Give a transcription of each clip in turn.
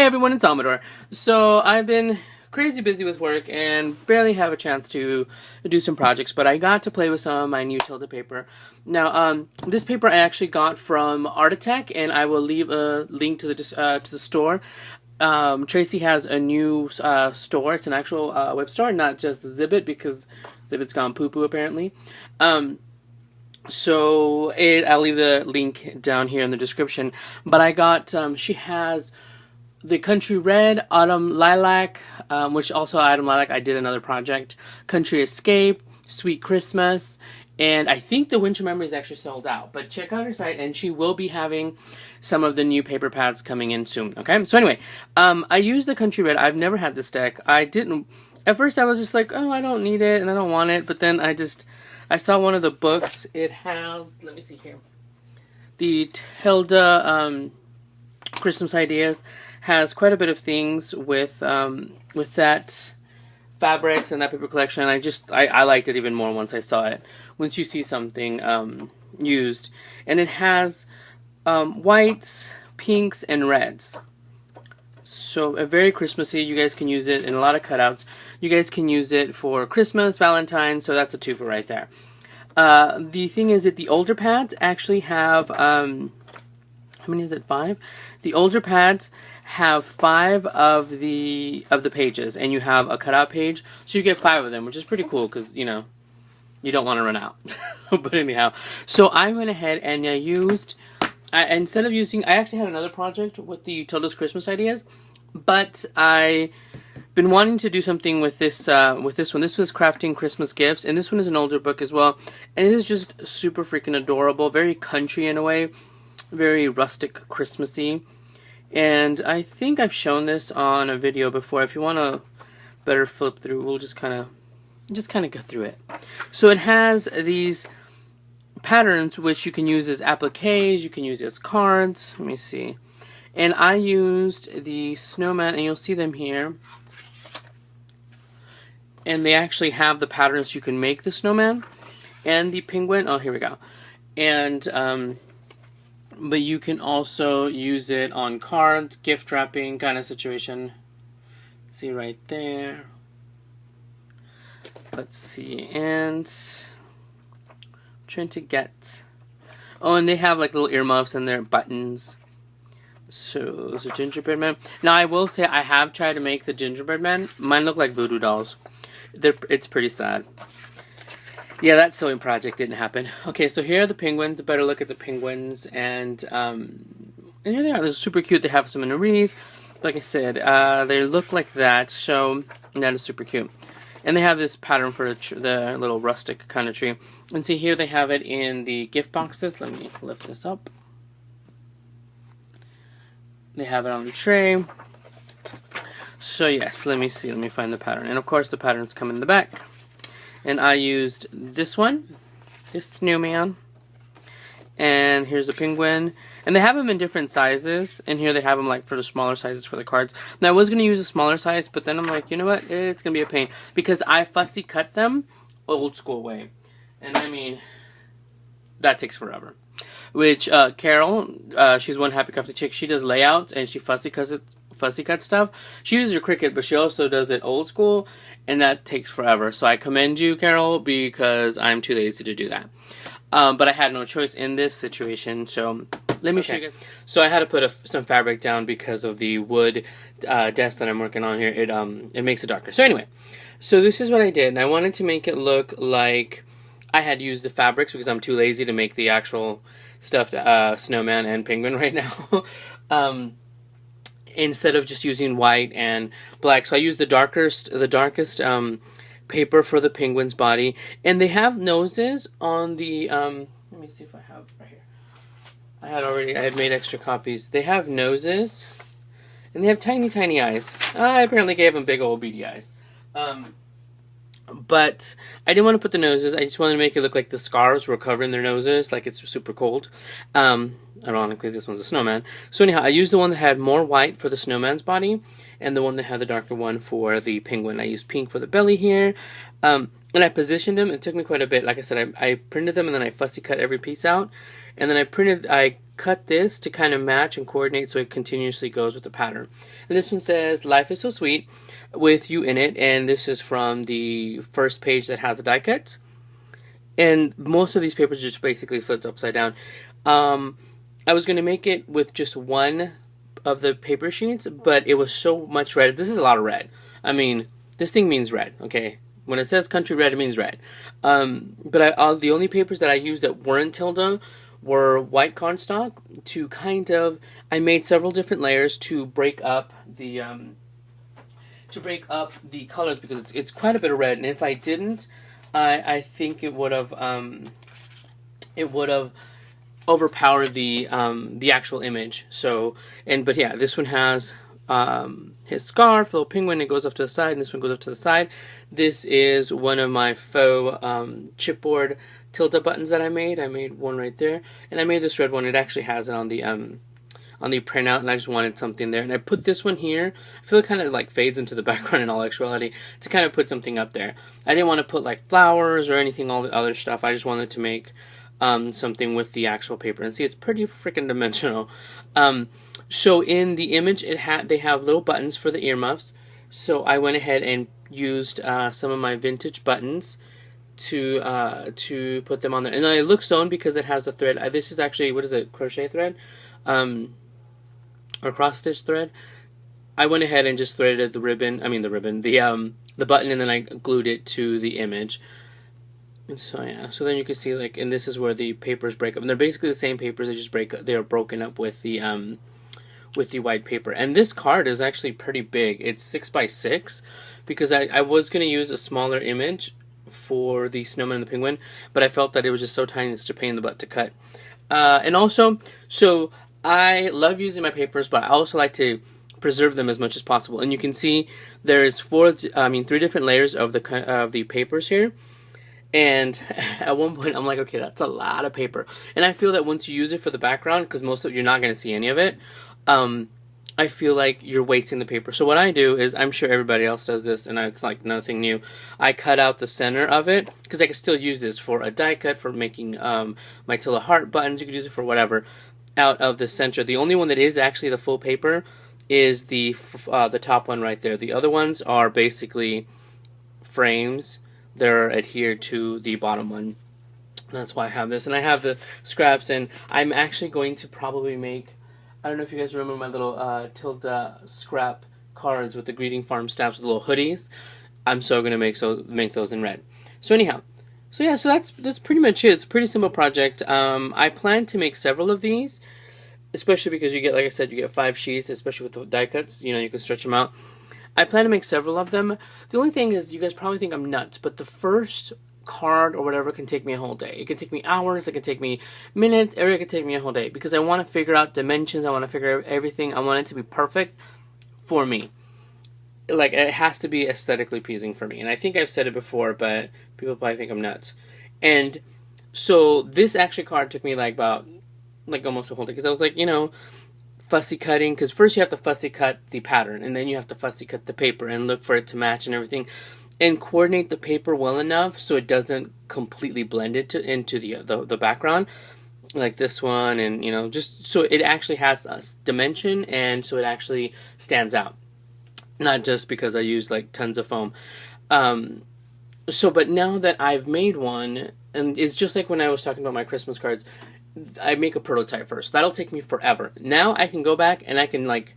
everyone, it's Amador. So I've been crazy busy with work and barely have a chance to do some projects, but I got to play with some of my new Tilda paper. Now, this paper I actually got from ArtAttack, and I will leave a link to the store. Traci has a new store. It's an actual web store, not just Zibbit, because Zibbit's gone poo-poo apparently. So I'll leave the link down here in the description. But I got, she has the Country Red, Autumn Lilac, which also Autumn Lilac, I did another project. Country Escape, Sweet Christmas, and I think the Winter Memory is actually sold out. But check out her site, and she will be having some of the new paper pads coming in soon, okay? So anyway, I used the Country Red. I've never had this deck. I didn't, at first I was just like, oh, I don't need it, and I don't want it, but then I saw one of the books. It has, let me see here, the Tilda Christmas Ideas has quite a bit of things with that fabrics and that paper collection. I liked it even more once I saw it. Once you see something used, and it has whites, pinks, and reds. So very Christmassy. You guys can use it in a lot of cutouts. You guys can use it for Christmas, Valentine's, so that's a two for right there. The thing is that the older pads actually have, how many is it, 5? The older pads have 5 of the pages, and you have a cutout page, so you get 5 of them, which is pretty cool, because, you know, you don't want to run out. But anyhow, so I went ahead and I used, instead of using, I actually had another project with the Tilda's Christmas Ideas, but I been wanting to do something with this one. This was Crafting Christmas Gifts, and this one is an older book as well, and it is just super freaking adorable, very country in a way, very rustic Christmassy. And I think I've shown this on a video before. If you want to better flip through, we'll just kind of go through it. So it has these patterns which you can use as appliques, you can use as cards. Let me see. And I used the snowman, and you'll see them here. And they actually have the patterns you can make the snowman and the penguin. Oh, here we go. And but you can also use it on cards, gift wrapping kind of situation. See right there. Let's see, and I'm trying to get, oh, and they have like little earmuffs and their buttons. So it's a gingerbread man. Now I will say I have tried to make the gingerbread man. Mine look like voodoo dolls. It's pretty sad. Yeah, that sewing project didn't happen. Okay, so here are the penguins. A better look at the penguins, and here they are. They're super cute. They have some in a wreath. Like I said, they look like that. So that is super cute. And they have this pattern for the little rustic kind of tree. And see here they have it in the gift boxes. Let me lift this up. They have it on the tray. So yes, let me see. Let me find the pattern. And of course the patterns come in the back. And I used this one, this snowman. And here's a penguin. And they have them in different sizes. And here they have them like for the smaller sizes for the cards. Now I was going to use a smaller size, but then I'm like, you know what? It's going to be a pain. Because I fussy cut them old school way. And I mean, that takes forever. Which Carol, she's one happy crafty chick. She does layouts and she fussy cut stuff. She uses her Cricut, but she also does it old school, and that takes forever. So I commend you, Carol, because I'm too lazy to do that. But I had no choice in this situation, so let me show you guys. So I had to put some fabric down because of the wood desk that I'm working on here. It makes it darker. So anyway, so this is what I did, and I wanted to make it look like I had used the fabrics because I'm too lazy to make the actual stuffed snowman and penguin right now. Instead of just using white and black. So I used the darkest paper for the penguin's body. And they have noses on the, let me see if I have right here. I had made extra copies. They have noses, and they have tiny, tiny eyes. I apparently gave them big old beady eyes. But I didn't want to put the noses. I just wanted to make it look like the scarves were covering their noses, like it's super cold. Ironically, this one's a snowman. So anyhow, I used the one that had more white for the snowman's body, and the one that had the darker one for the penguin. I used pink for the belly here. And I positioned them. It took me quite a bit. Like I said, I printed them, and then I fussy cut every piece out. And then I cut this to kind of match and coordinate so it continuously goes with the pattern. And this one says, "Life is so sweet with you in it," and this is from the first page that has the die cuts. And most of these papers are just basically flipped upside down. I was going to make it with just one of the paper sheets, but it was so much red. This is a lot of red. I mean, this thing means red, okay? When it says Country Red, it means red. But the only papers that I used that weren't Tilda were white cardstock to kind of, I made several different layers to break up the colors, because it's quite a bit of red, and if I didn't, I think it would have overpowered the actual image. So, but yeah, this one has his scarf, little penguin, it goes up to the side, and this one goes up to the side. This is one of my faux chipboard Tilda buttons that I made. I made one right there, and I made this red one. It actually has it on the printout, and I just wanted something there. And I put this one here. I feel it kind of like fades into the background in all actuality to kind of put something up there. I didn't want to put like flowers or anything, all the other stuff. I just wanted to make something with the actual paper. And see, it's pretty freaking dimensional. So in the image, they have little buttons for the earmuffs. So I went ahead and used some of my vintage buttons to put them on there. And it looks sewn because it has the thread. This is actually, what is it, crochet thread? Or cross stitch thread. I went ahead and just threaded the button, and then I glued it to the image. And so yeah, so then you can see, like, and this is where the papers break up, and they're basically the same papers. They are broken up with the white paper. And this card is actually pretty big. It's 6 by 6 because I was going to use a smaller image for the snowman and the penguin, but I felt that it was just so tiny, it's such a pain in the butt to cut. And also, so I love using my papers, but I also like to preserve them as much as possible. And you can see there's 3 different layers of the papers here. And at one point I'm like, okay, that's a lot of paper. And I feel that once you use it for the background, because you're not going to see any of it, I feel like you're wasting the paper. So what I do is, I'm sure everybody else does this, and it's like nothing new. I cut out the center of it, because I can still use this for a die cut, for making my Tilda heart buttons. You could use it for whatever. Out of the center, the only one that is actually the full paper is the top one right there. The other ones are basically frames. They're adhered to the bottom one. That's why I have this. And I have the scraps, and I'm actually going to probably make, I don't know if you guys remember my little Tilda scrap cards with the greeting farm stamps with little hoodies. I'm so going to make those in red. So anyhow, so yeah, so that's pretty much it. It's a pretty simple project. I plan to make several of these, especially because you get, like I said, you get 5 sheets, especially with the die cuts. You know, you can stretch them out. I plan to make several of them. The only thing is, you guys probably think I'm nuts, but the first card or whatever can take me a whole day. It can take me hours, it can take me minutes, or it can take me a whole day, because I want to figure out dimensions, I want to figure out everything, I want it to be perfect for me. Like, it has to be aesthetically pleasing for me. And I think I've said it before, but people probably think I'm nuts. And so this actually card took me like almost a whole day, because I was like, you know, fussy cutting, because first you have to fussy cut the pattern, and then you have to fussy cut the paper and look for it to match and everything, and coordinate the paper well enough so it doesn't completely blend it into the background, like this one, and you know, just so it actually has a dimension, and so it actually stands out, not just because I used like tons of foam. But now that I've made one, and it's just like when I was talking about my Christmas cards, I make a prototype first. That'll take me forever. Now I can go back and I can like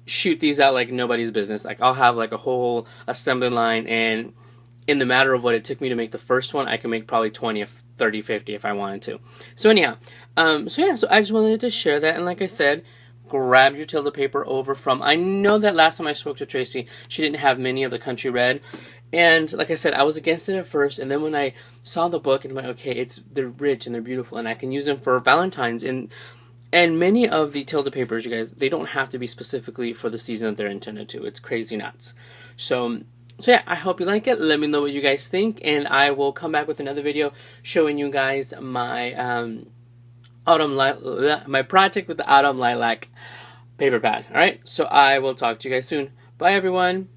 shoot these out like nobody's business. Like, I'll have like a whole assembly line, and in the matter of what it took me to make the first one, I can make probably 20, 30, 50 if I wanted to. So anyhow, so I just wanted to share that. And like I said, grab your Tilda paper over from, I know that last time I spoke to Traci, she didn't have many of the Country Red. And like I said, I was against it at first, and then when I saw the book, and I'm like, okay, they're rich and they're beautiful, and I can use them for Valentine's. And many of the Tilda papers, you guys, they don't have to be specifically for the season that they're intended to. It's crazy nuts. So yeah, I hope you like it. Let me know what you guys think, and I will come back with another video showing you guys my my project with the Autumn Lilac paper pad. All right, so I will talk to you guys soon. Bye, everyone.